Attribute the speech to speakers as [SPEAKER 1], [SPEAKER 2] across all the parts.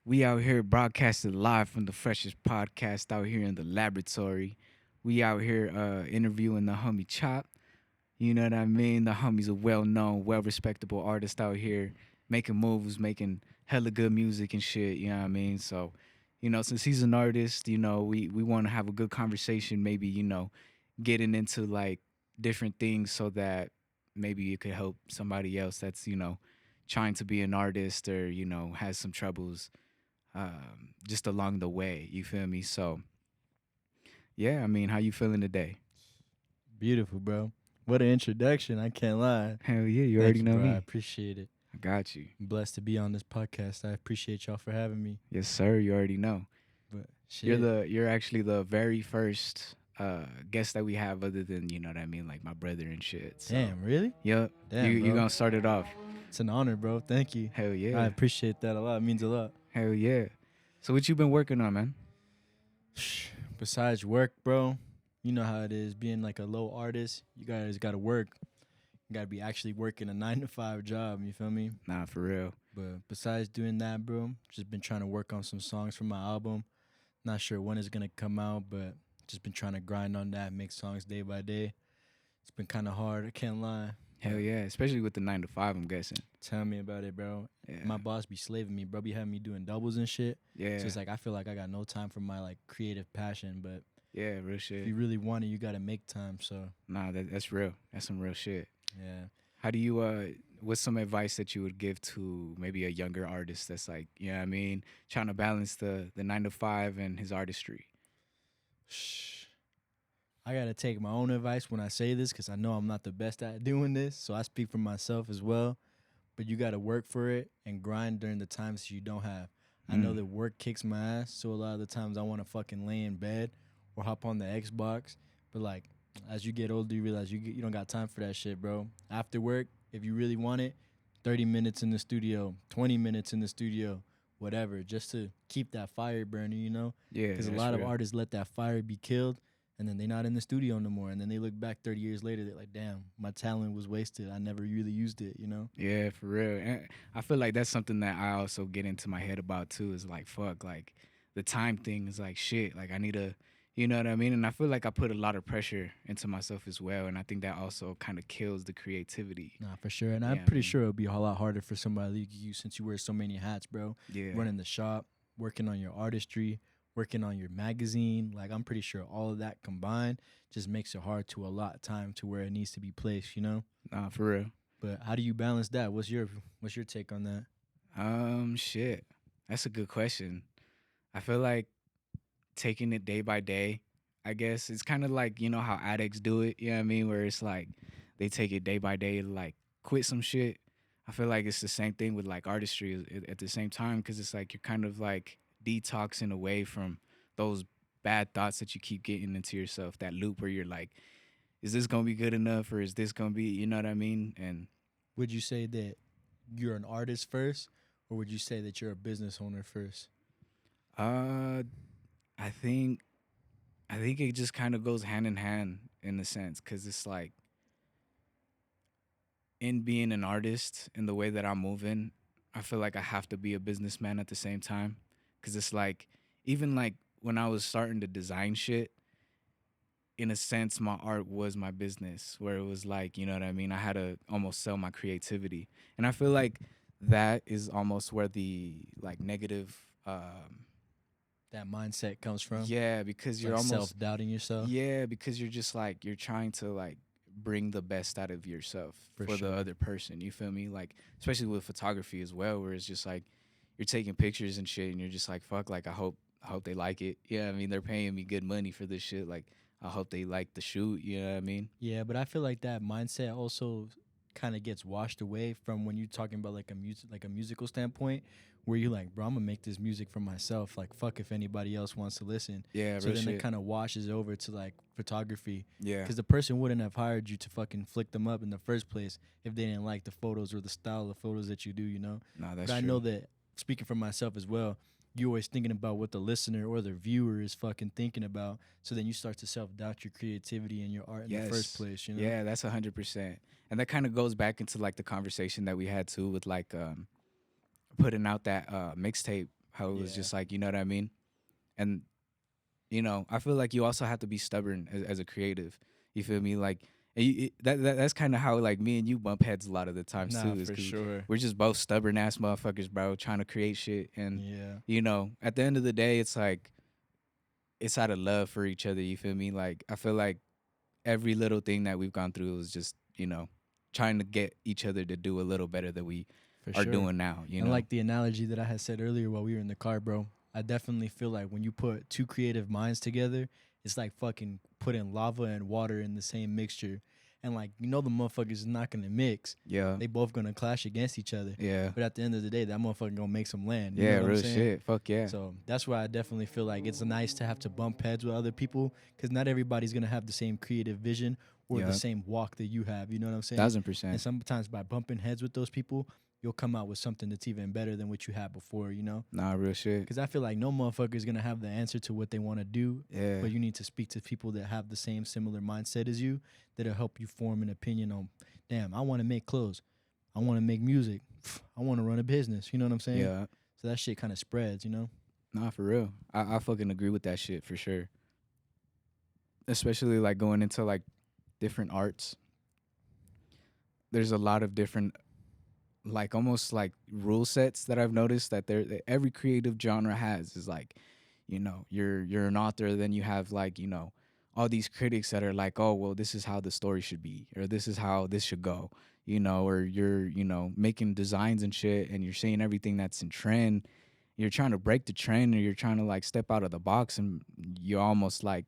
[SPEAKER 1] We out here broadcasting live from the freshest podcast out here in the laboratory. We out here interviewing the homie Chop. You know what I mean? The homie's a well-known, well-respectable artist out here, making moves, making hella good music and shit. You know what I mean? So, since he's an artist, we want to have a good conversation. Maybe getting into like different things so that maybe it could help somebody else that's trying to be an artist or has some troubles just along the way. You feel me? So yeah, I mean, how you feeling today?
[SPEAKER 2] Beautiful, bro. What an introduction. I can't lie.
[SPEAKER 1] Hell yeah, you
[SPEAKER 2] Thank
[SPEAKER 1] already
[SPEAKER 2] you,
[SPEAKER 1] know
[SPEAKER 2] bro. I
[SPEAKER 1] me.
[SPEAKER 2] appreciate it.
[SPEAKER 1] I got you.
[SPEAKER 2] I'm blessed to be on this podcast. I appreciate y'all for having me.
[SPEAKER 1] Yes, sir. You already know.
[SPEAKER 2] But
[SPEAKER 1] You're
[SPEAKER 2] shit.
[SPEAKER 1] you're actually the very first guest that we have, other than you know what I mean, like my brother and shit. So,
[SPEAKER 2] Damn, really?
[SPEAKER 1] yep.
[SPEAKER 2] Damn,
[SPEAKER 1] You
[SPEAKER 2] bro.
[SPEAKER 1] gonna start it off?
[SPEAKER 2] It's an honor, bro. Thank you.
[SPEAKER 1] Hell
[SPEAKER 2] I
[SPEAKER 1] yeah.
[SPEAKER 2] appreciate that a lot. It means a lot.
[SPEAKER 1] Hell yeah. So what you been working on, man?
[SPEAKER 2] Besides work, bro, you know how it is being like a low artist. You guys got to work. You got to be actually working a 9 to 5 job. You feel me?
[SPEAKER 1] Nah, for real.
[SPEAKER 2] But besides doing that, bro, just been trying to work on some songs for my album. Not sure when it's gonna come out, but just been trying to grind on that, make songs day by day. It's been kind of hard. I can't lie.
[SPEAKER 1] Hell yeah, especially with the 9 to 5. I'm guessing.
[SPEAKER 2] Tell me about it, bro.
[SPEAKER 1] Yeah.
[SPEAKER 2] My boss be slaving me, bro. Be having me doing doubles and shit.
[SPEAKER 1] Yeah.
[SPEAKER 2] So it's like I feel like I got no time for my like creative passion. But
[SPEAKER 1] Yeah, real
[SPEAKER 2] if
[SPEAKER 1] shit.
[SPEAKER 2] you really want it, you gotta make time. So
[SPEAKER 1] Nah, that's real. That's some real shit.
[SPEAKER 2] yeah.
[SPEAKER 1] How do you what's some advice that you would give to maybe a younger artist that's like, you know what I mean, trying to balance the 9 to 5 and his artistry?
[SPEAKER 2] Shh. I gotta take my own advice when I say this because I know I'm not the best at doing this. So I speak for myself as well. But you gotta work for it and grind during the times you don't have. I know
[SPEAKER 1] Mm.
[SPEAKER 2] that work kicks my ass, so a lot of the times I want to fucking lay in bed or hop on the Xbox. But like, as you get older, you realize you don't got time for that shit, bro. After work, if you really want it, 30 minutes in the studio, 20 minutes in the studio, whatever, just to keep that fire burning, you know?
[SPEAKER 1] Yeah,
[SPEAKER 2] Because a
[SPEAKER 1] that's
[SPEAKER 2] lot of
[SPEAKER 1] real.
[SPEAKER 2] artists let that fire be killed, and then they're not in the studio no more. And then they look back 30 years later, they're like, damn, my talent was wasted. I never really used it, you know?
[SPEAKER 1] Yeah, for real. And I feel like that's something that I also get into my head about too. Is like, fuck, like the time thing is like shit. Like I need to, you know what I mean? And I feel like I put a lot of pressure into myself as well, and I think that also kind of kills the creativity.
[SPEAKER 2] Nah, for sure. And
[SPEAKER 1] Yeah,
[SPEAKER 2] I'm
[SPEAKER 1] I
[SPEAKER 2] pretty
[SPEAKER 1] mean-
[SPEAKER 2] sure it'll be a lot harder for somebody like you since you wear so many hats, bro.
[SPEAKER 1] Yeah.
[SPEAKER 2] Running the shop, working on your artistry, working on your magazine. Like, I'm pretty sure all of that combined just makes it hard to allot time to where it needs to be placed, you know?
[SPEAKER 1] Nah, for real.
[SPEAKER 2] But how do you balance that? What's your take on that?
[SPEAKER 1] Shit. That's a good question. I feel like taking it day by day, I guess. It's kind of like, how addicts do it, you know what I mean? Where it's like they take it day by day to like quit some shit. I feel like it's the same thing with like artistry at the same time, because it's like you're kind of like detoxing away from those bad thoughts that you keep getting into yourself, that loop where you're like, is this gonna be good enough, or is this gonna be, you know what I mean? And
[SPEAKER 2] Would you say that you're an artist first, or would you say that you're a business owner first?
[SPEAKER 1] uh I think it just kind of goes hand in hand in a sense, because it's like in being an artist in the way that I'm moving, I feel like I have to be a businessman at the same time. Cause it's like, even like when I was starting to design shit, in a sense, my art was my business, where it was like, you know what I mean? I had to almost sell my creativity. And I feel like that is almost where the like negative,
[SPEAKER 2] That mindset comes from?
[SPEAKER 1] yeah, because
[SPEAKER 2] It's
[SPEAKER 1] you're
[SPEAKER 2] like
[SPEAKER 1] almost,
[SPEAKER 2] self-doubting yourself?
[SPEAKER 1] yeah, because you're just like, you're trying to like bring the best out of yourself
[SPEAKER 2] For
[SPEAKER 1] for
[SPEAKER 2] sure.
[SPEAKER 1] the other person. You feel me? Like, especially with photography as well, where it's just like you're taking pictures and shit, and you're just like, fuck, like I hope they like it. Yeah, I mean, they're paying me good money for this shit. Like, I hope they like the shoot. You know what I mean?
[SPEAKER 2] Yeah, but I feel like that mindset also kind of gets washed away from when you're talking about like a musical standpoint, where you're like, bro, I'm gonna make this music for myself. Like, fuck if anybody else wants to listen.
[SPEAKER 1] Yeah,
[SPEAKER 2] So
[SPEAKER 1] real
[SPEAKER 2] then
[SPEAKER 1] shit.
[SPEAKER 2] it kind of washes over to like photography,
[SPEAKER 1] Yeah,
[SPEAKER 2] because the person wouldn't have hired you to fucking flick them up in the first place if they didn't like the photos or the style of photos that you do. You know.
[SPEAKER 1] no, that's
[SPEAKER 2] But I
[SPEAKER 1] true.
[SPEAKER 2] know that speaking for myself as well, you're always thinking about what the listener or the viewer is fucking thinking about. So then you start to self doubt your creativity and your art in the first
[SPEAKER 1] Yes.
[SPEAKER 2] place. You know.
[SPEAKER 1] Yeah, that's 100%. And that kind of goes back into like the conversation that we had too with like putting out that mixtape How it was
[SPEAKER 2] Yeah.
[SPEAKER 1] just like, you know what I mean? And I feel like you also have to be stubborn as a creative. You feel me? Like that's kind of how like me and you bump heads a lot of the times
[SPEAKER 2] Nah,
[SPEAKER 1] too. Is
[SPEAKER 2] for
[SPEAKER 1] 'cause
[SPEAKER 2] sure.
[SPEAKER 1] we're just both stubborn ass motherfuckers, bro, trying to create shit. And
[SPEAKER 2] Yeah.
[SPEAKER 1] at the end of the day, it's like it's out of love for each other. You feel me? Like I feel like every little thing that we've gone through is just trying to get each other to do a little better than we
[SPEAKER 2] For
[SPEAKER 1] are
[SPEAKER 2] sure.
[SPEAKER 1] doing now.
[SPEAKER 2] And like the analogy that I had said earlier while we were in the car, bro, I definitely feel like when you put two creative minds together, it's like fucking putting lava and water in the same mixture. And like, the motherfuckers is not gonna mix.
[SPEAKER 1] Yeah.
[SPEAKER 2] They both gonna clash against each other.
[SPEAKER 1] Yeah.
[SPEAKER 2] But at the end of the day, that motherfucker gonna make some land. You
[SPEAKER 1] Yeah,
[SPEAKER 2] know what
[SPEAKER 1] real
[SPEAKER 2] I'm saying?
[SPEAKER 1] shit. Fuck yeah.
[SPEAKER 2] So that's why I definitely feel like it's nice to have to bump heads with other people, because not everybody's gonna have the same creative vision or the
[SPEAKER 1] Yup.
[SPEAKER 2] same walk that you have. You know what I'm saying?
[SPEAKER 1] 1000%.
[SPEAKER 2] And sometimes by bumping heads with those people, you'll come out with something that's even better than what you had before,
[SPEAKER 1] Nah, real shit.
[SPEAKER 2] Because I feel like no motherfucker is going to have the answer to what they want to do,
[SPEAKER 1] Yeah.
[SPEAKER 2] but you need to speak to people that have the same similar mindset as you that'll help you form an opinion on, damn, I want to make clothes. I want to make music. I want to run a business. You know what I'm saying?
[SPEAKER 1] Yeah.
[SPEAKER 2] So that shit kind of spreads,
[SPEAKER 1] Nah, for real. I fucking agree with that shit for sure. Especially like going into like different arts. There's a lot of different like almost like rule sets that I've noticed that every creative genre has is like, you're an author, then you have like, all these critics that are like, oh well, this is how the story should be, or this is how this should go, or you're, making designs and shit and you're seeing everything that's in trend. You're trying to break the trend or you're trying to like step out of the box and you're almost like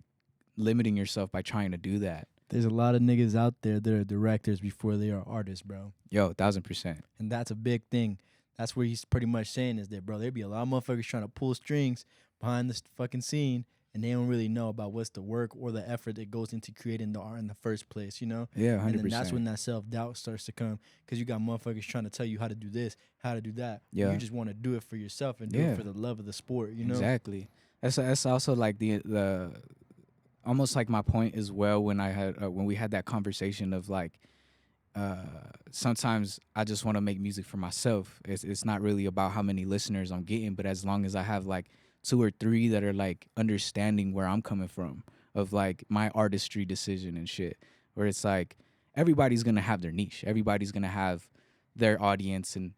[SPEAKER 1] limiting yourself by trying to do that.
[SPEAKER 2] There's a lot of niggas out there that are directors before they are artists, bro.
[SPEAKER 1] Yo, 1000%.
[SPEAKER 2] And that's a big thing. That's what he's pretty much saying is that, bro, there'd be a lot of motherfuckers trying to pull strings behind this fucking scene, and they don't really know about what's the work or the effort that goes into creating the art in the first place,
[SPEAKER 1] Yeah, 100%.
[SPEAKER 2] And then that's when that self-doubt starts to come, because you got motherfuckers trying to tell you how to do this, how to do that.
[SPEAKER 1] Yeah.
[SPEAKER 2] You just want to do it for yourself and do
[SPEAKER 1] Yeah.
[SPEAKER 2] it for the love of the sport,
[SPEAKER 1] Exactly. That's also like the almost like my point as well when I had when we had that conversation of like sometimes I just want to make music for myself. It's not really about how many listeners I'm getting, but as long as I have like 2 or 3 that are like understanding where I'm coming from of like my artistry decision and shit, where it's like everybody's gonna have their niche, everybody's gonna have their audience, and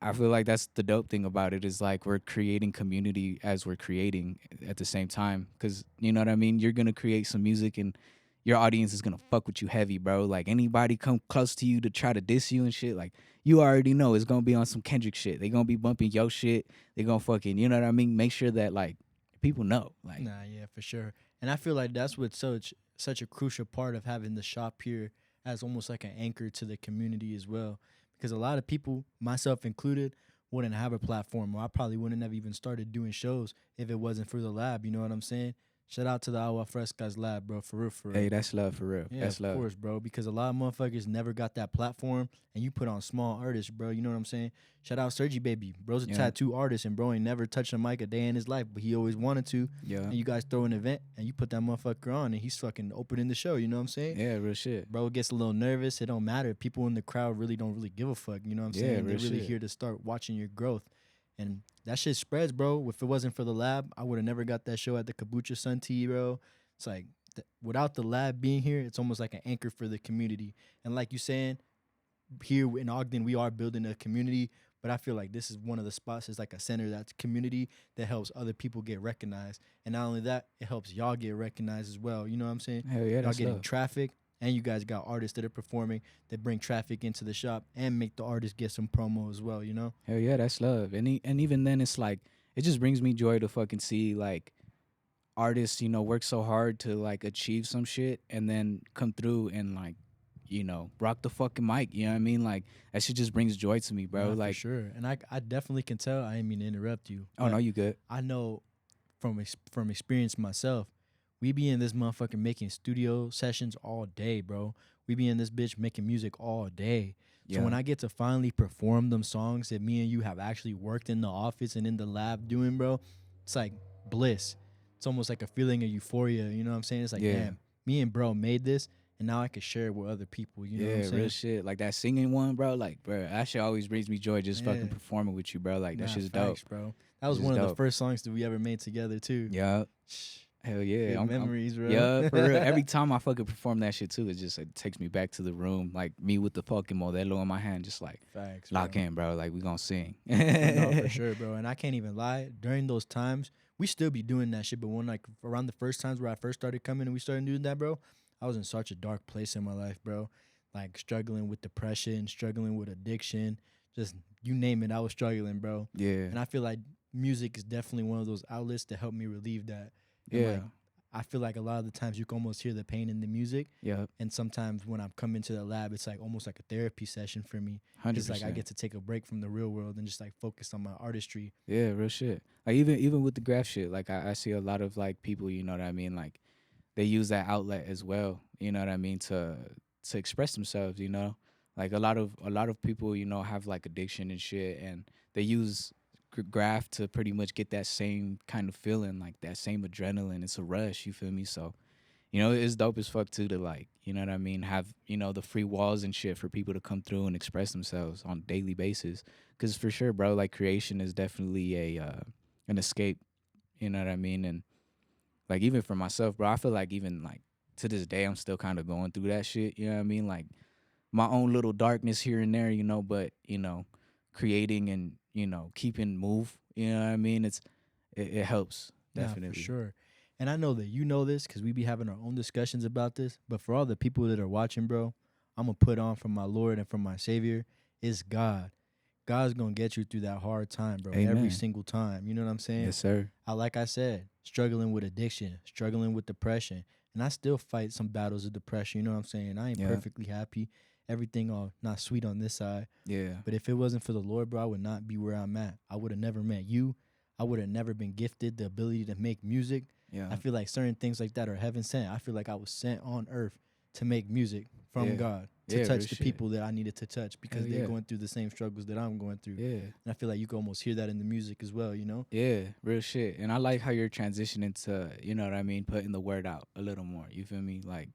[SPEAKER 1] I feel like that's the dope thing about it is like we're creating community as we're creating at the same time. Cause you know what I mean? You're gonna create some music and your audience is gonna fuck with you heavy, bro. Like anybody come close to you to try to diss you and shit, like you already know it's gonna be on some Kendrick shit. They gonna be bumping yo shit. They gonna fucking, you know what I mean? Make sure that like people know. Like
[SPEAKER 2] Nah, yeah, for sure. And I feel like that's what's such a crucial part of having the shop here as almost like an anchor to the community as well. Because a lot of people, myself included, wouldn't have a platform, or I probably wouldn't have even started doing shows if it wasn't for the lab. You know what I'm saying? Shout out to the Aqua Fresca's lab, bro, for real, for real.
[SPEAKER 1] hey, that's love for real.
[SPEAKER 2] Yeah,
[SPEAKER 1] That's
[SPEAKER 2] of
[SPEAKER 1] love.
[SPEAKER 2] course, bro. Because a lot of motherfuckers never got that platform, and you put on small artists, bro. You know what I'm saying? Shout out Sergi Baby, bro's a
[SPEAKER 1] Yeah.
[SPEAKER 2] tattoo artist, and bro ain't never touched a mic a day in his life, but he always wanted to.
[SPEAKER 1] Yeah.
[SPEAKER 2] And you guys throw an event, and you put that motherfucker on, and he's fucking opening the show. You know what I'm saying?
[SPEAKER 1] Yeah, real shit.
[SPEAKER 2] Bro gets a little nervous. It don't matter. People in the crowd really don't really give a fuck. You know what I'm
[SPEAKER 1] Yeah,
[SPEAKER 2] saying? They're
[SPEAKER 1] real
[SPEAKER 2] really
[SPEAKER 1] shit.
[SPEAKER 2] here to start watching your growth. And that shit spreads, bro. If it wasn't for the lab, I would have never got that show at the Kabucha Sun Tea, bro. It's like without the lab being here, it's almost like an anchor for the community. And like you saying, here in Ogden, we are building a community, but I feel like this is one of the spots. It's like a center that's community that helps other people get recognized. And not only that, it helps y'all get recognized as well. You know what I'm saying?
[SPEAKER 1] Hell yeah,
[SPEAKER 2] Y'all
[SPEAKER 1] that's
[SPEAKER 2] getting
[SPEAKER 1] love.
[SPEAKER 2] traffic, and you guys got artists that are performing that bring traffic into the shop and make the artists get some promo as well,
[SPEAKER 1] Hell yeah, that's love. And even then, it's like it just brings me joy to fucking see like artists, work so hard to like achieve some shit and then come through and like, rock the fucking mic. You know what I mean? Like that shit just brings joy to me, bro.
[SPEAKER 2] Nah,
[SPEAKER 1] like,
[SPEAKER 2] for sure. And I definitely can tell. I didn't mean to interrupt you.
[SPEAKER 1] oh
[SPEAKER 2] but
[SPEAKER 1] no, you good?
[SPEAKER 2] I know from experience myself, we be in this motherfucker making studio sessions all day, bro. We be in this bitch making music all day. So when I get to finally perform them songs that me and you have actually worked in the office and in the lab doing, bro, it's like bliss. It's almost like a feeling of euphoria. You know what I'm saying? It's like,
[SPEAKER 1] Yeah.
[SPEAKER 2] damn, me and bro made this, and now I can share it with other people. You know what I'm
[SPEAKER 1] Yeah,
[SPEAKER 2] saying?
[SPEAKER 1] real shit. Like that singing one, bro. Like, bro, that shit always brings me joy just fucking
[SPEAKER 2] Yeah.
[SPEAKER 1] performing with you, bro. Like, that
[SPEAKER 2] Nah,
[SPEAKER 1] shit's dope.
[SPEAKER 2] facts, bro. That was
[SPEAKER 1] This is
[SPEAKER 2] one of the
[SPEAKER 1] dope.
[SPEAKER 2] first songs that we ever made together too.
[SPEAKER 1] Yeah. Hell yeah.
[SPEAKER 2] Good memories, bro.
[SPEAKER 1] Yeah, for real. Every time I fucking perform that shit too, it takes me back to the room. Like me with the fucking Modelo in my hand, just like
[SPEAKER 2] Facts,
[SPEAKER 1] lock
[SPEAKER 2] bro.
[SPEAKER 1] in, bro. Like we gonna sing.
[SPEAKER 2] No, for sure, bro. And I can't even lie. During those times, we still be doing that shit. But when like around the first times where I first started coming and we started doing that, bro, I was in such a dark place in my life, bro. Like struggling with depression, struggling with addiction, just you name it, I was struggling, bro.
[SPEAKER 1] Yeah.
[SPEAKER 2] And I feel like music is definitely one of those outlets to help me relieve that. And
[SPEAKER 1] Yeah.
[SPEAKER 2] like I feel like a lot of the times you can almost hear the pain in the music.
[SPEAKER 1] Yeah.
[SPEAKER 2] And sometimes when I'm coming to the lab, it's like almost like a therapy session for me.
[SPEAKER 1] 100%.
[SPEAKER 2] It's like I get to take a break from the real world and just like focus on my artistry.
[SPEAKER 1] Yeah, real shit. Like even with the graph shit, like I see a lot of like people, you know what I mean, like they use that outlet as well, you know what I mean, to express themselves, you know. Like a lot of people, you know, have like addiction and shit, and they use graph to pretty much get that same kind of feeling, like that same adrenaline. It's a rush, you feel me? So, you know, it's dope as fuck too to like, you know what I mean, have, you know, the free walls and shit for people to come through and express themselves on a daily basis. Cause for sure, bro, like creation is definitely an escape, you know what I mean? And like even for myself, bro, I feel like even like to this day I'm still kind of going through that shit, you know what I mean? Like my own little darkness here and there, you know, but, you know, creating and, you know, keeping move, you know what I mean? It helps, definitely.
[SPEAKER 2] Nah, for sure. And I know that you know this because we be having our own discussions about this. But for all the people that are watching, bro, I'm going to put on from my Lord and from my Savior is God. God's going to get you through that hard time, bro,
[SPEAKER 1] Amen.
[SPEAKER 2] every single time. You know what I'm saying?
[SPEAKER 1] Yes, sir.
[SPEAKER 2] Like I said, struggling with addiction, struggling with depression. And I still fight some battles of depression. You know what I'm saying? I ain't
[SPEAKER 1] Yeah.
[SPEAKER 2] perfectly happy. Everything all not sweet on this side.
[SPEAKER 1] Yeah.
[SPEAKER 2] But if it wasn't for the Lord, bro, I would not be where I'm at. I would have never met you. I would have never been gifted the ability to make music.
[SPEAKER 1] Yeah.
[SPEAKER 2] I feel like certain things like that are heaven sent. I feel like I was sent on earth to make music from
[SPEAKER 1] Yeah.
[SPEAKER 2] God, to
[SPEAKER 1] Yeah,
[SPEAKER 2] touch
[SPEAKER 1] real
[SPEAKER 2] the
[SPEAKER 1] shit.
[SPEAKER 2] people that I needed to touch because
[SPEAKER 1] Hell
[SPEAKER 2] they're
[SPEAKER 1] yeah.
[SPEAKER 2] going through the same struggles that I'm going through.
[SPEAKER 1] Yeah.
[SPEAKER 2] And I feel like you can almost hear that in the music as well, you know?
[SPEAKER 1] Yeah, real shit. And I like how you're transitioning to, you know what I mean, putting the word out a little more. You feel me? Like,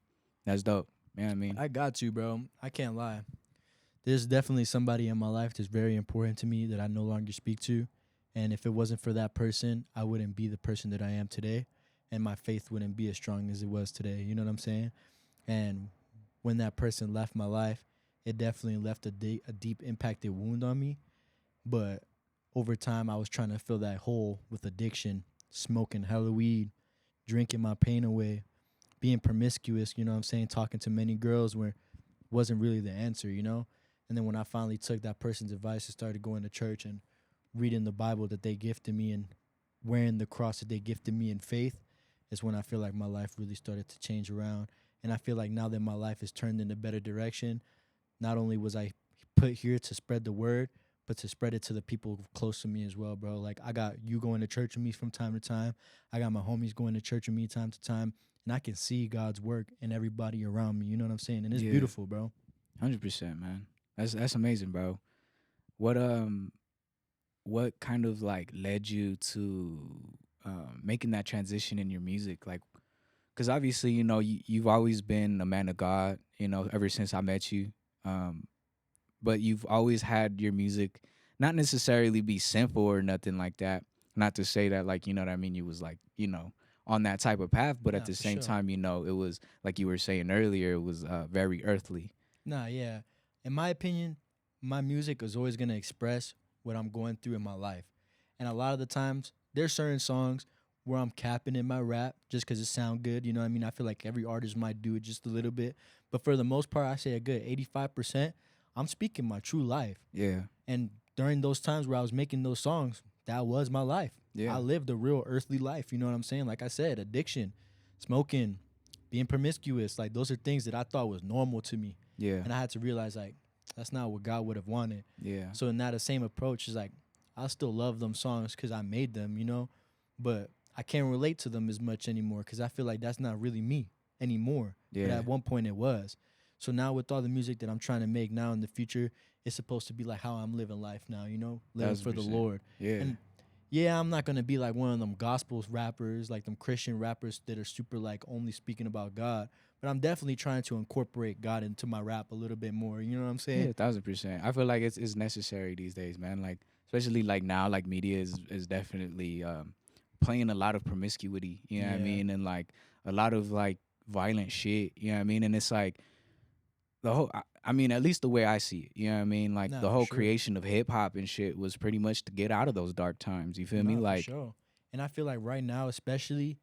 [SPEAKER 1] that's dope. You know what I mean?
[SPEAKER 2] I got you, bro. I can't lie. There's definitely somebody in my life that's very important to me that I no longer speak to. And if it wasn't for that person, I wouldn't be the person that I am today. And my faith wouldn't be as strong as it was today. You know what I'm saying? And when that person left my life, it definitely left a deep impacted wound on me. But over time, I was trying to fill that hole with addiction, smoking hella weed, drinking my pain away, being promiscuous, you know what I'm saying? Talking to many girls where wasn't really the answer, you know? And then when I finally took that person's advice and started going to church and reading the Bible that they gifted me and wearing the cross that they gifted me in faith, is when I feel like my life really started to change around. And I feel like now that my life is turned in a better direction, not only was I put here to spread the word, but to spread it to the people close to me as well, bro. Like, I got you going to church with me from time to time. I got my homies going to church with me time to time. And I can see God's work in everybody around me. You know what I'm saying? And it's
[SPEAKER 1] Yeah.
[SPEAKER 2] beautiful, bro.
[SPEAKER 1] 100%, man. That's amazing, bro. What kind of like led you to making that transition in your music? Like, because obviously, you know, you've always been a man of God, you know, ever since I met you. But you've always had your music not necessarily be simple or nothing like that. Not to say that, like, you know what I mean, you was like, you know, on that type of path, but
[SPEAKER 2] Nah,
[SPEAKER 1] at the
[SPEAKER 2] for
[SPEAKER 1] same
[SPEAKER 2] sure.
[SPEAKER 1] time, you know, it was like you were saying earlier, it was very earthly.
[SPEAKER 2] Nah, yeah. In my opinion, my music is always going to express what I'm going through in my life. And a lot of the times, there's certain songs where I'm capping in my rap just because it sound good. You know what I mean? I feel like every artist might do it just a little bit. But for the most part, I say a good 85%, I'm speaking my true life.
[SPEAKER 1] Yeah.
[SPEAKER 2] And during those times where I was making those songs, that was my life.
[SPEAKER 1] Yeah.
[SPEAKER 2] I lived a real earthly life. You know what I'm saying? Like I said, addiction, smoking, being promiscuous. Like, those are things that I thought was normal to me.
[SPEAKER 1] Yeah.
[SPEAKER 2] And I had to realize, like, that's not what God would have wanted.
[SPEAKER 1] Yeah.
[SPEAKER 2] So in that same approach is like, I still love them songs because I made them, you know, but I can't relate to them as much anymore because I feel like that's not really me anymore. But
[SPEAKER 1] Yeah.
[SPEAKER 2] at one point it was. So now with all the music that I'm trying to make now in the future, it's supposed to be like how I'm living life now, you know, living for the
[SPEAKER 1] 1000%.
[SPEAKER 2] Lord.
[SPEAKER 1] Yeah.
[SPEAKER 2] And yeah, I'm not gonna be like one of them gospel rappers, like them Christian rappers that are super like only speaking about God. But I'm definitely trying to incorporate God into my rap a little bit more. You know what I'm
[SPEAKER 1] Yeah,
[SPEAKER 2] saying?
[SPEAKER 1] 1,000%. I feel like it's necessary these days, man. Like especially like now, like media is definitely playing a lot of promiscuity. You know what I
[SPEAKER 2] Yeah.
[SPEAKER 1] mean? And like a lot of like violent shit. You know what I mean? And it's like the whole. I mean, at least the way I see it. You know what I mean? Like
[SPEAKER 2] Nah,
[SPEAKER 1] the
[SPEAKER 2] for
[SPEAKER 1] whole
[SPEAKER 2] sure.
[SPEAKER 1] creation of hip hop and shit was pretty much to get out of those dark times. You feel me?
[SPEAKER 2] Nah, for
[SPEAKER 1] Like,
[SPEAKER 2] sure. And I feel like right now, especially,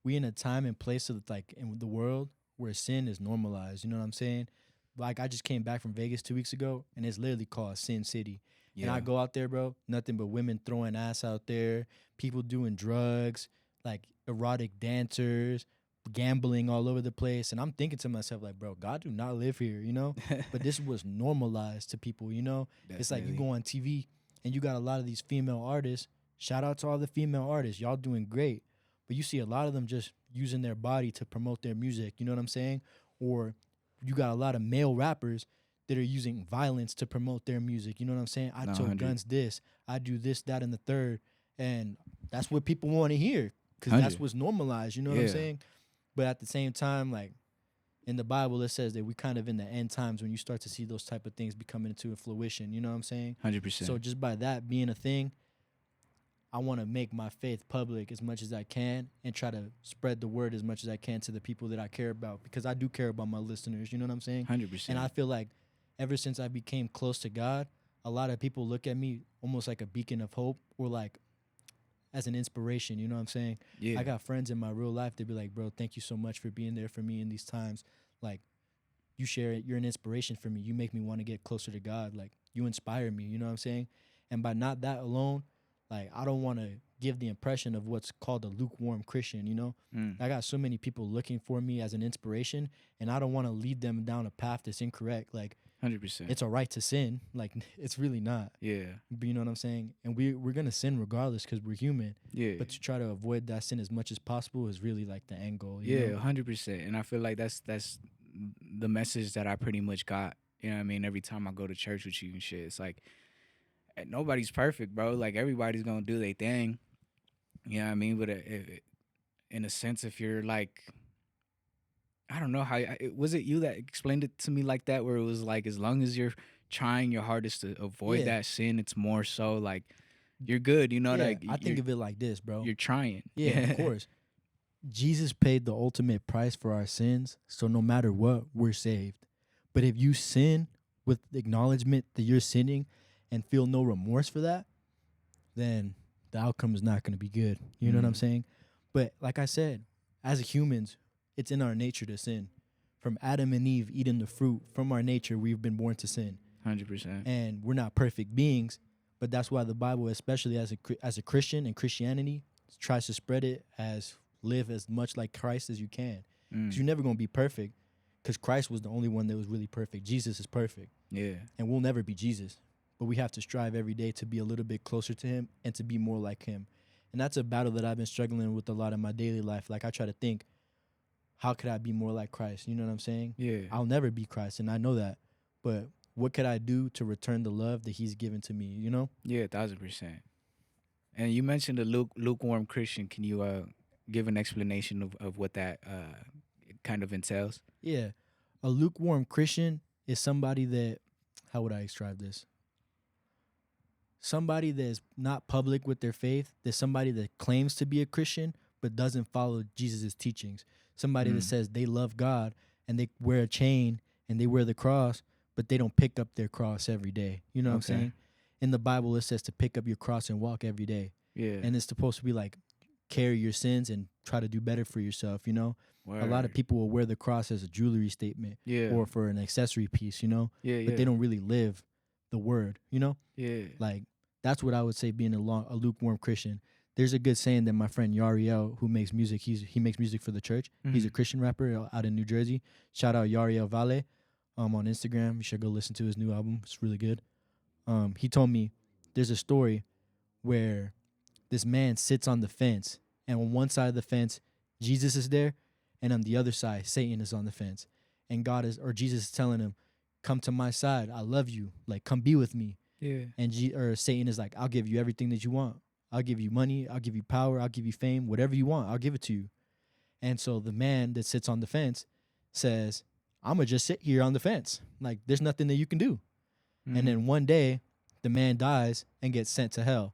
[SPEAKER 2] we in a time and place of like in the world where sin is normalized. You know what I'm saying? Like I just came back from Vegas 2 weeks ago, and it's literally called Sin City. And I
[SPEAKER 1] yeah,
[SPEAKER 2] go out there, bro, nothing but women throwing ass out there, people doing drugs, like erotic dancers, gambling all over the place. And I'm thinking to myself, like, bro, God do not live here, you know? But this was normalized to people, you know? It's like you
[SPEAKER 1] definitely.
[SPEAKER 2] go on TV and you got a lot of these female artists. Shout out to all the female artists. Y'all doing great. But you see a lot of them just using their body to promote their music, you know what I'm saying? Or you got a lot of male rappers that are using violence to promote their music. You know what I'm saying? I
[SPEAKER 1] No,
[SPEAKER 2] told
[SPEAKER 1] 100,
[SPEAKER 2] guns this, I do this, that, and the third. And that's what people want to hear because that's
[SPEAKER 1] 100.
[SPEAKER 2] what's normalized. You know what I'm
[SPEAKER 1] Yeah,
[SPEAKER 2] saying? But at the same time, like in the Bible, it says that we kind of in the end times when you start to see those type of things becoming into fruition. You know what I'm saying?
[SPEAKER 1] 100%.
[SPEAKER 2] So just by that being a thing, I want to make my faith public as much as I can and try to spread the word as much as I can to the people that I care about because I do care about my listeners. You know what I'm saying?
[SPEAKER 1] Hundred
[SPEAKER 2] And I
[SPEAKER 1] percent.
[SPEAKER 2] feel like ever since I became close to God, a lot of people look at me almost like a beacon of hope or like as an inspiration. You know what I'm saying?
[SPEAKER 1] Yeah,
[SPEAKER 2] I got friends in my real life that be like, bro, thank you so much for being there for me in these times. Like, you share it, you're an inspiration for me. You make me want to get closer to God. Like, you inspire me. You know what I'm saying? And by not that alone, like, I don't want to give the impression of what's called a lukewarm Christian. You know,
[SPEAKER 1] mm,
[SPEAKER 2] I got so many people looking for me as an inspiration, and I don't want to lead them down a path that's incorrect. Like,
[SPEAKER 1] 100%.
[SPEAKER 2] it's all right to sin. Like, it's really not.
[SPEAKER 1] Yeah,
[SPEAKER 2] But you know what I'm saying? And we're gonna sin regardless because we're human.
[SPEAKER 1] yeah,
[SPEAKER 2] But to try to avoid that sin as much as possible is really like the end goal. You
[SPEAKER 1] yeah,
[SPEAKER 2] know?
[SPEAKER 1] 100%. And I feel like that's the message that I pretty much got. You know what I mean? Every time I go to church with you and shit, it's like nobody's perfect, bro. Like everybody's gonna do their thing. You know what I mean? But in a sense, if you're like, I don't know how was it you that explained it to me like that, where it was like as long as you're trying your hardest to avoid
[SPEAKER 2] Yeah,
[SPEAKER 1] that sin, it's more so like you're good. You know,
[SPEAKER 2] yeah.
[SPEAKER 1] like
[SPEAKER 2] I think of it like this, bro.
[SPEAKER 1] you're trying.
[SPEAKER 2] Yeah, of course. Jesus paid the ultimate price for our sins, so no matter what, we're saved. But if you sin with acknowledgement that you're sinning and feel no remorse for that, then the outcome is not going to be good. You know what I'm
[SPEAKER 1] Mm,
[SPEAKER 2] saying? But like I said, as humans, it's in our nature to sin. From Adam and Eve eating the fruit, from our nature, we've been born to sin.
[SPEAKER 1] 100%.
[SPEAKER 2] And we're not perfect beings, but that's why the Bible, especially as a Christian and Christianity, tries to spread it as live as much like Christ as you can. Because
[SPEAKER 1] Mm,
[SPEAKER 2] you're never going to be perfect because Christ was the only one that was really perfect. Jesus is perfect,
[SPEAKER 1] yeah.
[SPEAKER 2] and we'll never be Jesus. But we have to strive every day to be a little bit closer to him and to be more like him. And that's a battle that I've been struggling with a lot in my daily life. Like I try to think, how could I be more like Christ? You know what I'm saying?
[SPEAKER 1] Yeah.
[SPEAKER 2] I'll never be Christ, and I know that. But what could I do to return the love that he's given to me, you know?
[SPEAKER 1] Yeah, 1,000%. And you mentioned a lukewarm Christian. Can you give an explanation of what that kind of entails?
[SPEAKER 2] Yeah. A lukewarm Christian is somebody that, how would I describe this? Somebody that's not public with their faith. There's somebody that claims to be a Christian but doesn't follow Jesus' teachings. Somebody that
[SPEAKER 1] Mm,
[SPEAKER 2] says they love God and they wear a chain and they wear the cross, but they don't pick up their cross every day. You know what I'm
[SPEAKER 1] okay.
[SPEAKER 2] saying? In the Bible, it says to pick up your cross and walk every day.
[SPEAKER 1] Yeah.
[SPEAKER 2] And it's supposed to be like carry your sins and try to do better for yourself, you know? A lot of
[SPEAKER 1] Word.
[SPEAKER 2] people will wear the cross as a jewelry statement
[SPEAKER 1] Yeah.
[SPEAKER 2] or for an accessory piece, you know?
[SPEAKER 1] Yeah.
[SPEAKER 2] But
[SPEAKER 1] Yeah.
[SPEAKER 2] they don't really live the word, you know?
[SPEAKER 1] Yeah.
[SPEAKER 2] Like that's what I would say being a lukewarm Christian. There's a good saying that my friend Yariel, who makes music, he makes music for the church. He's a
[SPEAKER 1] Mhm.
[SPEAKER 2] Christian rapper out in New Jersey. Shout out Yariel Vale on Instagram. You should go listen to his new album. It's really good. He told me there's a story where this man sits on the fence, and on one side of the fence, Jesus is there, and on the other side, Satan is on the fence. And Jesus is telling him, come to my side. I love you. Like, come be with me.
[SPEAKER 1] Yeah.
[SPEAKER 2] And Satan is like, I'll give you everything that you want. I'll give you money. I'll give you power. I'll give you fame. Whatever you want, I'll give it to you. And so the man that sits on the fence says, I'm going to just sit here on the fence. Like, there's nothing that you can do.
[SPEAKER 1] Mhm.
[SPEAKER 2] And then one day, the man dies and gets sent to hell.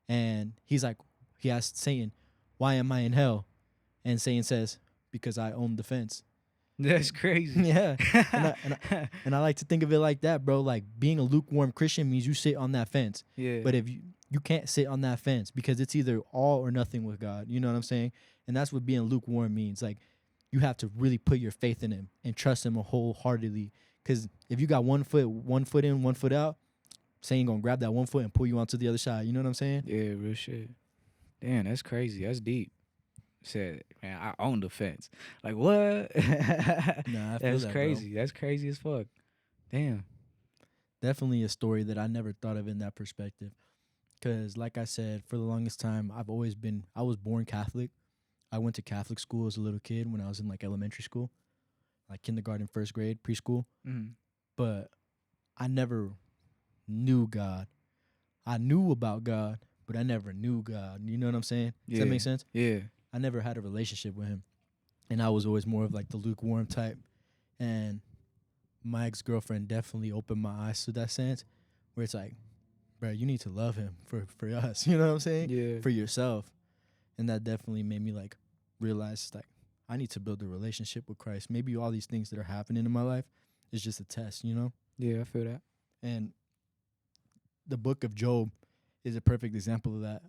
[SPEAKER 2] And he's like, he asks Satan, why am I in hell? And Satan says, because I own the fence.
[SPEAKER 1] That's crazy.
[SPEAKER 2] Yeah. And I like to think of it like that, bro. Like, being a lukewarm Christian means you sit on that fence.
[SPEAKER 1] Yeah.
[SPEAKER 2] But if you can't sit on that fence because it's either all or nothing with God. You know what I'm saying? And that's what being lukewarm means. Like, you have to really put your faith in him and trust him wholeheartedly. Because if you got one foot in, one foot out, Satan gonna grab that one foot and pull you onto the other side. You know what I'm saying?
[SPEAKER 1] Yeah, real shit. Damn, that's crazy. That's deep. Said, man, I own the fence. Like, what?
[SPEAKER 2] Nah, I feel
[SPEAKER 1] That's
[SPEAKER 2] that,
[SPEAKER 1] crazy.
[SPEAKER 2] bro.
[SPEAKER 1] That's crazy as fuck. Damn.
[SPEAKER 2] Definitely a story that I never thought of in that perspective. Because, like I said, for the longest time, I was born Catholic. I went to Catholic school as a little kid when I was in like elementary school, like kindergarten, first grade, preschool.
[SPEAKER 1] Mm-hmm.
[SPEAKER 2] But I never knew God. I knew about God, but I never knew God. You know what I'm saying? Does that make sense?
[SPEAKER 1] Yeah.
[SPEAKER 2] I never had a relationship with him. And I was always more of like the lukewarm type. And my ex-girlfriend definitely opened my eyes to that sense where it's like, bro, you need to love him for us. You know what I'm saying?
[SPEAKER 1] Yeah.
[SPEAKER 2] For yourself. And that definitely made me like realize like I need to build a relationship with Christ. Maybe all these things that are happening in my life is just a test, you know?
[SPEAKER 1] Yeah, I feel that.
[SPEAKER 2] And the book of Job is a perfect example of that.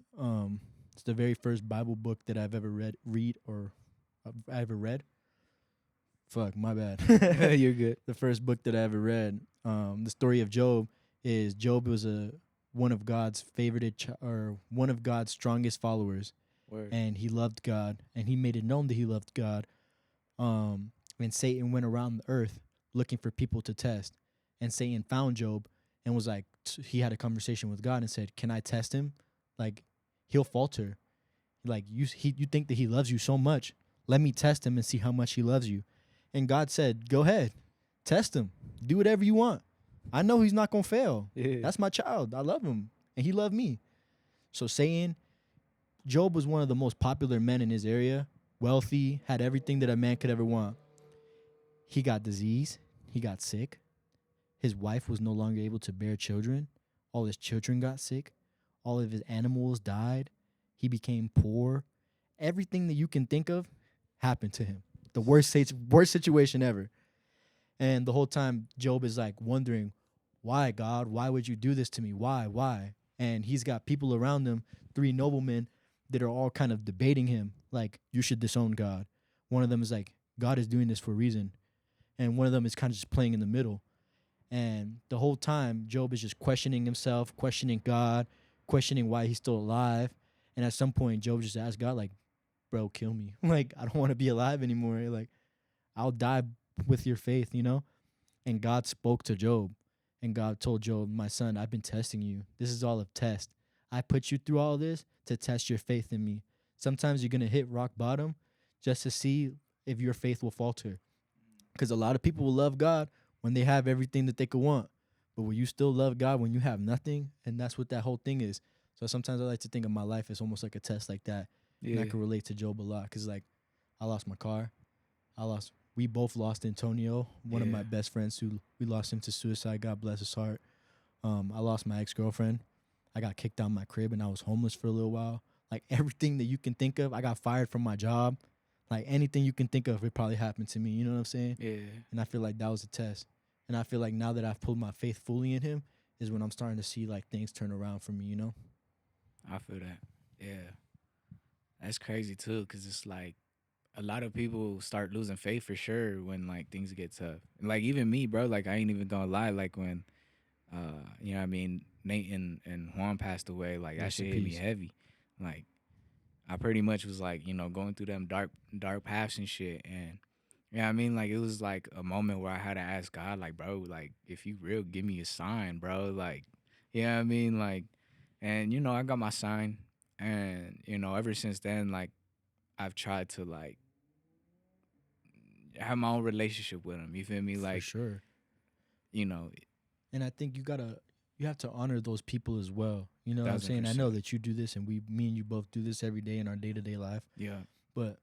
[SPEAKER 2] It's the very first Bible book that I've ever read. Fuck, my bad.
[SPEAKER 1] You're good.
[SPEAKER 2] The first book that I ever read. The story of Job is Job was one of God's one of God's strongest followers.
[SPEAKER 1] Word.
[SPEAKER 2] And he loved God, and he made it known that he loved God. And Satan went around the earth looking for people to test, and Satan found Job and was like, he had a conversation with God and said, "Can I test him? Like, he'll falter. Like you think that he loves you so much. Let me test him and see how much he loves you." And God said, "Go ahead, test him. Do whatever you want. I know he's not gonna fail.
[SPEAKER 1] Yeah.
[SPEAKER 2] That's my child. I love him, and he loved me." So Job was one of the most popular men in his area, wealthy, had everything that a man could ever want. He got disease. He got sick. His wife was no longer able to bear children. All his children got sick. All of his animals died. He became poor. Everything that you can think of happened to him. The worst situation ever. And the whole time, Job is like wondering, why, God? Why would you do this to me? Why? And he's got people around him, 3 noblemen, that are all kind of debating him, like, you should disown God. One of them is like, God is doing this for a reason. And one of them is kind of just playing in the middle. And the whole time, Job is just questioning himself, questioning God, questioning why he's still alive. And at some point, Job just asked God, like, bro, kill me. Like, I don't want to be alive anymore. Like, I'll die with your faith, you know? And God spoke to Job. And God told Job, my son, I've been testing you. This is all a test. I put you through all this to test your faith in me. Sometimes you're going to hit rock bottom just to see if your faith will falter. Because a lot of people will love God when they have everything that they could want. But will you still love God when you have nothing? And that's what that whole thing is. So sometimes I like to think of my life as almost like a test like that.
[SPEAKER 1] Yeah.
[SPEAKER 2] And I can relate to Job a lot. Because, like, I lost my car. We both lost Antonio, one of my best friends, who we lost him to suicide. God bless his heart. I lost my ex-girlfriend. I got kicked out of my crib and I was homeless for a little while. Like, everything that you can think of, I got fired from my job. Like, anything you can think of, it probably happened to me. You know what I'm saying?
[SPEAKER 1] Yeah.
[SPEAKER 2] And I feel like that was a test. And I feel like now that I've pulled my faith fully in him is when I'm starting to see, like, things turn around for me, you know?
[SPEAKER 1] I feel that. Yeah. That's crazy, too, because it's like a lot of people start losing faith for sure when, like, things get tough. And, like, even me, bro, like, I ain't even gonna lie. Like, when, you know what I mean, Nate and Juan passed away, like, that
[SPEAKER 2] Rest in
[SPEAKER 1] shit hit me
[SPEAKER 2] peace.
[SPEAKER 1] heavy. Like, I pretty much was, like, you know, going through them dark paths and shit. And, you know what I mean? Like, it was, like, a moment where I had to ask God, like, bro, like, if you real, give me a sign, bro. Like, you know what I mean? Like, and, you know, I got my sign. And, you know, ever since then, like, I've tried to, like, have my own relationship with him. You feel me?
[SPEAKER 2] For
[SPEAKER 1] Like,
[SPEAKER 2] sure.
[SPEAKER 1] you know,
[SPEAKER 2] And I think you have to honor those people as well. You know what I'm saying? I
[SPEAKER 1] 1000%.
[SPEAKER 2] know that you do this, and me and you both do this every day in our day-to-day life.
[SPEAKER 1] Yeah.
[SPEAKER 2] But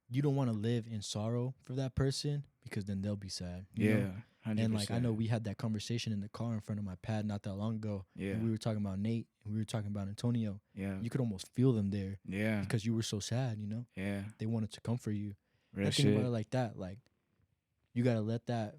[SPEAKER 2] you don't want to live in sorrow for that person because then they'll be sad. You know?
[SPEAKER 1] 100%.
[SPEAKER 2] And like I know we had that conversation in the car in front of my pad not that long ago.
[SPEAKER 1] Yeah.
[SPEAKER 2] And we were talking about Nate and we were talking about Antonio.
[SPEAKER 1] Yeah.
[SPEAKER 2] You could almost feel them there.
[SPEAKER 1] Yeah.
[SPEAKER 2] Because you were so sad, you know?
[SPEAKER 1] Yeah.
[SPEAKER 2] They wanted to comfort you.
[SPEAKER 1] Real
[SPEAKER 2] I think
[SPEAKER 1] shit.
[SPEAKER 2] about it like that. Like you gotta let that,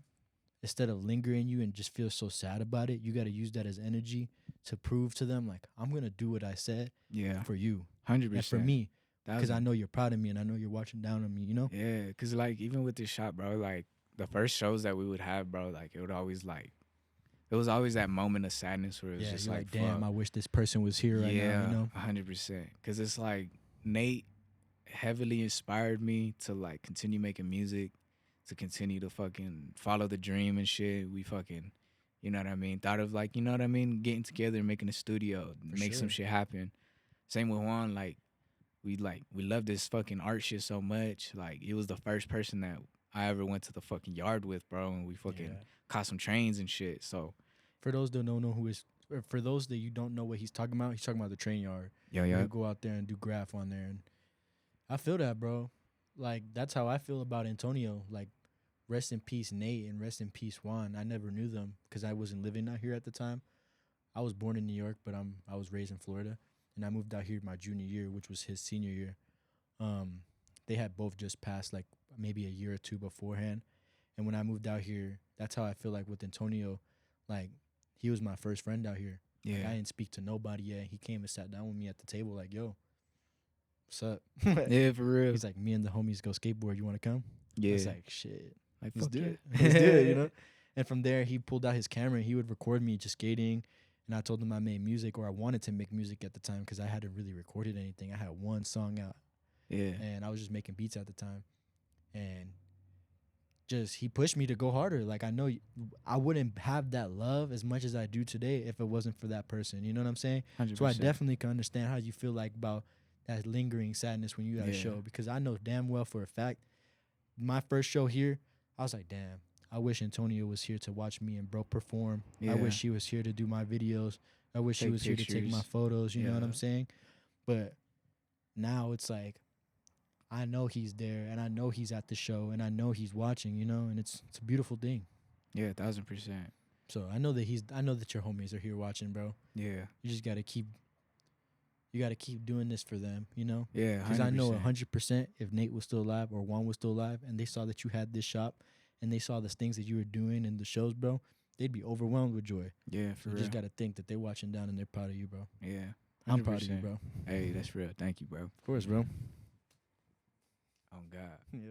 [SPEAKER 2] instead of lingering you and just feel so sad about it, you gotta use that as energy to prove to them like I'm gonna do what I said
[SPEAKER 1] Yeah.
[SPEAKER 2] for you.
[SPEAKER 1] 100%.
[SPEAKER 2] And for me. Because I
[SPEAKER 1] 1000.
[SPEAKER 2] know you're proud of me and I know you're watching down on me, you know?
[SPEAKER 1] Yeah, because, like, even with this shop, bro, like, the first shows that we would have, bro, like, it was always that moment of sadness where it was
[SPEAKER 2] Yeah,
[SPEAKER 1] just
[SPEAKER 2] you're
[SPEAKER 1] like,
[SPEAKER 2] damn,
[SPEAKER 1] fuck.
[SPEAKER 2] I wish this person was here right now, you know?
[SPEAKER 1] 100%. Because it's like Nate heavily inspired me to, like, continue making music, to continue to fucking follow the dream and shit. We fucking, you know what I mean? Thought of, like, you know what I mean? Getting together and making a studio, make some shit happen. Same with Juan, like, we love this fucking art shit so much. Like, it was the first person that I ever went to the fucking yard with, bro, and we fucking caught some trains and shit. So
[SPEAKER 2] for those that don't know for those that you don't know what he's talking about the train yard.
[SPEAKER 1] yeah.
[SPEAKER 2] You go out there and do graph on there, and I feel that, bro. Like that's how I feel about Antonio. Like, rest in peace, Nate, and rest in peace, Juan. I never knew them because I wasn't living out here at the time. I was born in New York, but I was raised in Florida. And I moved out here my junior year, which was his senior year. They had both just passed like maybe a year or two beforehand. And when I moved out here, that's how I feel like with Antonio. Like, he was my first friend out here.
[SPEAKER 1] Yeah.
[SPEAKER 2] Like, I didn't speak to nobody yet. He came and sat down with me at the table like, yo, what's up?
[SPEAKER 1] Yeah, for real.
[SPEAKER 2] He's like, me and the homies go skateboard. You want to come?
[SPEAKER 1] Yeah.
[SPEAKER 2] I was like, shit.
[SPEAKER 1] Like,
[SPEAKER 2] Let's
[SPEAKER 1] fuck
[SPEAKER 2] do
[SPEAKER 1] yeah.
[SPEAKER 2] it. Let's do it, you know? And from there, he pulled out his camera and he would record me just skating. And I told him I made music, or I wanted to make music at the time because I hadn't really recorded anything. I had one song out.
[SPEAKER 1] Yeah.
[SPEAKER 2] And I was just making beats at the time. And just he pushed me to go harder. Like, I know I wouldn't have that love as much as I do today if it wasn't for that person. You know what I'm saying?
[SPEAKER 1] 100%.
[SPEAKER 2] So I definitely can understand how you feel like about that lingering sadness when you got a show. Because I know damn well for a fact, my first show here, I was like, damn. I wish Antonio was here to watch me and bro perform.
[SPEAKER 1] Yeah.
[SPEAKER 2] I wish he was here to do my videos. I wish he was here to take my photos. You know what I'm saying? But now it's like, I know he's there and I know he's at the show and I know he's watching, you know, and it's a beautiful thing.
[SPEAKER 1] Yeah, 1000%.
[SPEAKER 2] So I know that your homies are here watching, bro.
[SPEAKER 1] Yeah.
[SPEAKER 2] You just gotta keep doing this for them, you know?
[SPEAKER 1] Yeah.
[SPEAKER 2] Because I know 100% if Nate was still alive or Juan was still alive and they saw that you had this shop and they saw the things that you were doing in the shows, bro, they'd be overwhelmed with joy.
[SPEAKER 1] Yeah, for
[SPEAKER 2] you
[SPEAKER 1] real.
[SPEAKER 2] just gotta think that they're watching down and they're proud of you, bro.
[SPEAKER 1] Yeah. 100%.
[SPEAKER 2] I'm proud of you, bro.
[SPEAKER 1] Hey, that's real. Thank you, bro.
[SPEAKER 2] Of course, bro.
[SPEAKER 1] Oh, God.
[SPEAKER 2] Yep.